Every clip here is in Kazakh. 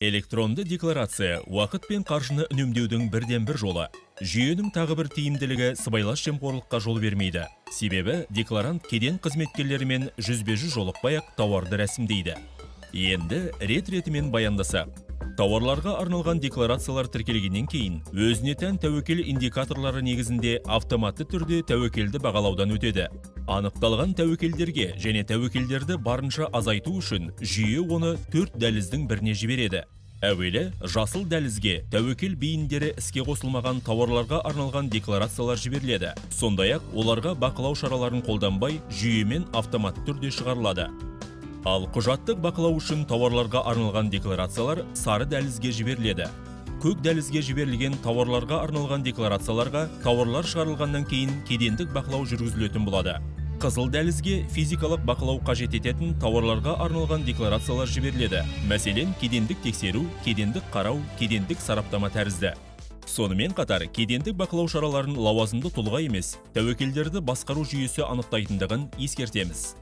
Электронды декларация уақыт пен қаржыны үнемдеудің бірден-бір жолы. Жүйенің тағы бір тиімділігі сыбайлас жемқорлыққа жол бермейді. Себебі декларант кеден қызметкерлерімен жүзбе-жүз жолықпай-ақ тауарды рәсімдейді. Енді рет-ретімен баяндаса, тауарларға арналған декларациялар тіркелгеннен кейін өзіне тән тәуекел индикаторлары негізінде автоматты түрде тәуекелді бағалаудан өтеді. Анықталған тәуекелдерге және тәуекелдерді барынша азайту үшін жүйе оны 4 дәліздің біріне жібереді. Әуелі жасыл дәлізге тәуекел бейіндері іске қосылмаған тауарларға арналған декларациялар жіберіледі. Сондай-ақ оларға бақылау шараларын қолданбай жүйемен автоматты түрде шығарылады. Ал құжаттық бақылау үшін тауарларға арналған декларациялар сары дәлізге жіберіледі. Көк дәлізге жіберілген тауарларға арналған декларацияларға тауарлар шығарылғаннан кейін кедендік бақылау жүргізілетін болады. Қызыл дәлізге физикалық бақылау қажет ететін тауарларға арналған декларациялар жіберіледі. Мәселен, кедендік тексеру, кедендік қарау, кедендік сараптама тәрізді. Сонымен қатар, кедендік бақылау шараларын лауазымды тұлға емес, тәуекелдерді басқару жүйесі анықтайтындығын ескертеміз.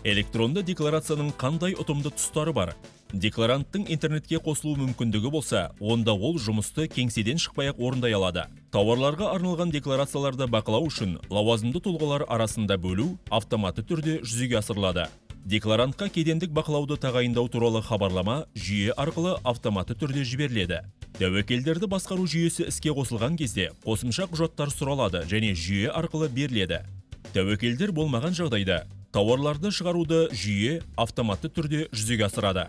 Электронды декларацияның қандай ұтымды тұстары бар? Декларанттың интернетке қосылу мүмкіндігі болса, онда ол жұмысты кеңседен шықпай-ақ орындай алады. Тауарларға арналған декларацияларды бақылау үшін лауазымды тұлғалар арасында бөлу автоматты түрде жүзеге асырылады. Декларантқа кедендік бақылауды тағайындау туралы хабарлама жүйе арқылы автоматты түрде жіберіледі. Тәуекелдерді басқару жүйесі іске қосылған кезде қосымша құжаттар сұралады және жүйе арқылы беріледі. Тәуекелдер болмаған жағдайда тауарларды шығаруды жүйе автоматты түрде жүзеге асырады.